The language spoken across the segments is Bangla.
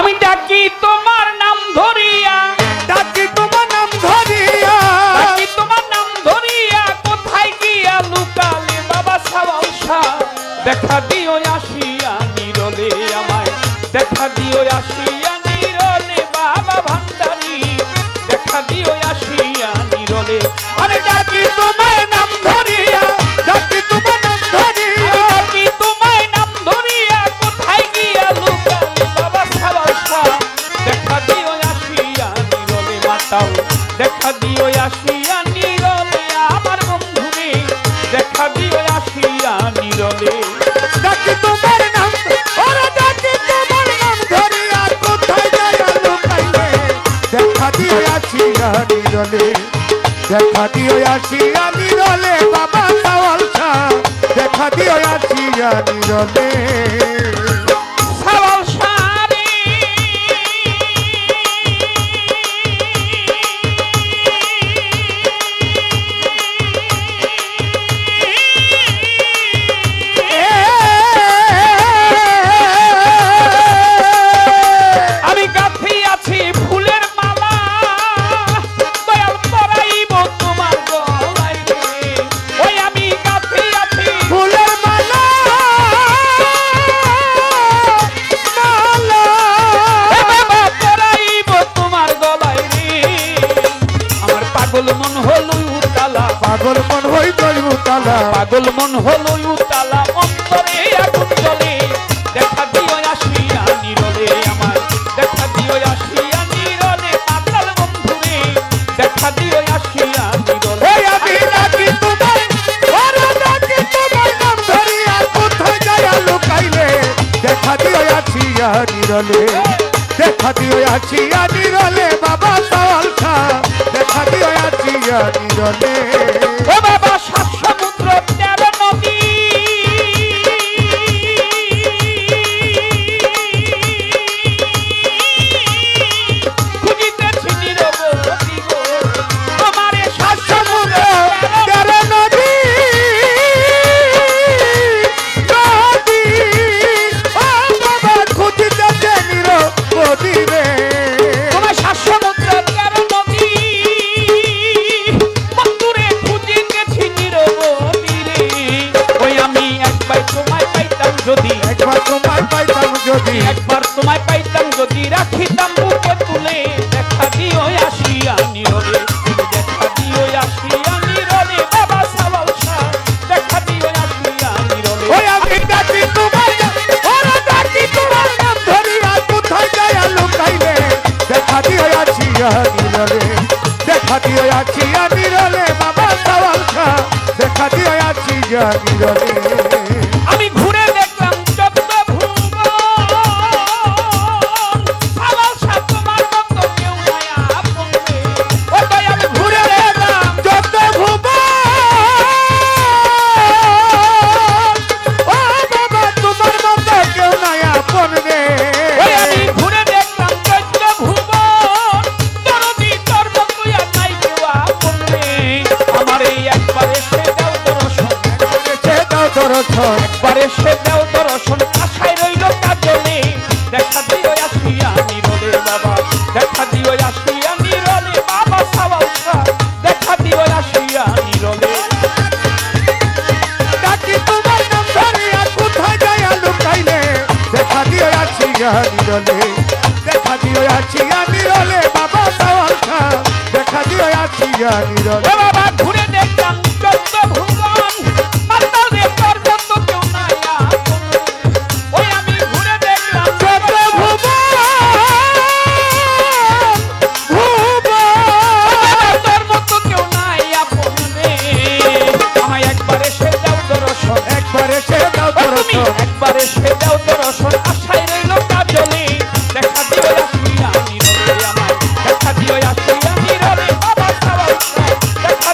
আমি ডাকি তোমার নাম ধরিয়া, ডাকি তোমার নাম ধরিয়া, ডাকি তোমার নাম ধরিয়া, কোথায় গিয়া লুকালে বাবা সাওয়াল শাহ? দেখা দিও আসিয়া নীরলে আমায়, দেখা দিও আসিয়া নীরলে বাবা ভান্ডারী, দেখা দিও আসিয়া নীরলে। আরে ডাকি তোমার নাম ধরিয়া, ডাকি তোমার নাম ধরিয়া, ডাকি তোমায় নাম ধরিয়া, কোথায় গিয়া লুকালে বাবা সাওয়াল শাহ? দেখা দিও আসিয়া নীরলে মাতাও, দেখা দিও আসিয়া নীরলে আমার বন্ধুরে, দেখা দিও আসিয়া নীরলে। ডাকি তোমার নাম, ওরে ডাকি তোমার নাম ধরিয়া, কোথায় যায় লুকাইলে? দেখা দিও আসিয়া নীরলে, দেখা দিও আসিয়া নীরলে বাবা সাওয়াল শাহ, দেখা দিও আসিয়া নীরলে। সাওয়াল শাহ রে, আমি গাথি আছি ফুলের মালা, দয়াল পরাইব তোমার গলায় রে। ওই আমি গাথি আছি ফুলের মালা, মালা, এ বাবা পরাইব তোমার গলায় রে। আমার পাগল মন হলো উতালা, পাগল মন হইত উতালা, পাগল মন হলো উতালা, অন্তরে আগুন জ্বলে। দেখা দিও আসিয়া নীরলে আমায়, দেখা দিও আসিয়া নীরলে মাতাল বন্ধুরে, দেখা দিও আসিয়া নীরলে। ওই আমি ডাকি তোমার, ওরে ডাকি তোমার নাম ধরিয়া, কোথায় যায় লুকাইলে? দেখা দিও আসিয়া নীরলে, দেখা দিও আসিয়া নীরলে বাবা সাওয়াল শাহ, দেখা দিও আসিয়া নীরলে। ও বাবা সাত সমুদ্র 13 নদী, খুঁজিতেছি নিরবধি গো, তোমারে সাত সমুদ্র 13 নদী, নদী, ও বাবা খুঁজিতেছে নিরবধি রে। তোমার সাত সমুদ্র 13 নদী, বন্ধুরে খুঁজিতেছি নিরবধি রে। ওই আমি একবার তোমায় পাইতাম যদি, একবার তোমার পাইতাম যদি, একবার তোমায় পাইতাম যদি, রাখিতাম বুকে তুলে। দেখা দিও আসিয়া নীরলে, দেখা দিও আসিয়া নীরলে বাবা সাওয়াল শাহ, দেখা দিও আসিয়া নীরলে। ওই আমি ডাকি তোমার নাম, ওরে ডাকি তোমার নাম ধরিয়া, কোথায় যায় লুকাইলে? দেখা দিও আসিয়া নীরলে, দেখা দিও আসিয়া নীরলে বাবা সাওয়াল শাহ, দেখা দিও আসিয়া নীরলে। আমি ঘুরে দেখলাম 14 ভুবন, সাওয়াল শাহ তোমার মতো কেউ নাই আপন রে। ও তাই আমি ঘুরে দেখলাম, যত ভুবন, ও বাবা তোমার মতো কেউ নাই আপন রে। ওই আমি ঘুরে দেখলাম 14 ভুবন, দরদি তোর মতো আর নাই কেউ আপন রে। আমার এই একবার এসে দাও দর্শন, সে দাও দর্শন, একবার এসে দাও দর্শন, আশায় রইল কাজলে। দেখা দিও আসিয়া নীরলে বাবা, দেখা দিও আসিয়া নীরলে বাবা সাওয়াল শাহ, দেখা দিও আসিয়া নীরলে। ডাকি তোমার নাম ধরিয়া, কোথায় যায় লুকাইলে? দেখা দিও আসিয়া নীরলে, দেখা দিও আসিয়া নীরলে বাবা সাওয়াল শাহ, দেখা দিও আসিয়া নীরলে। ও বাবা ঘুরে দেখলাম 14 ভুবন, মাতাল রে তোর মতো কেউ নাই আপন রে। ওই আমি ঘুরে দেখলাম যত ভুবন, ভুবন, তোর মতো কেউ নাই আপন রে। আমায় একবার এসে দাও দর্শন, একবার এসে দাও তুমি দর্শন, একবার এসে দাও দর্শন, আশায় রইল কাজলে। দেখা দিও আসিয়া নীরলে আমায়, দেখা দিও আসিয়া নীরলে বাবা সাওয়াল শাহ, দেখা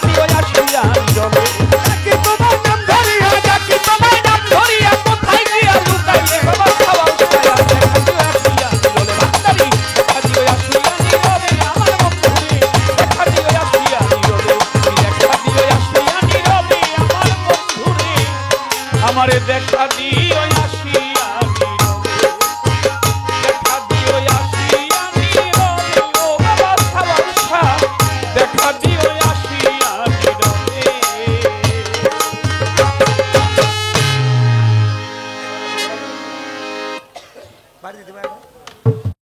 দিতে পারবে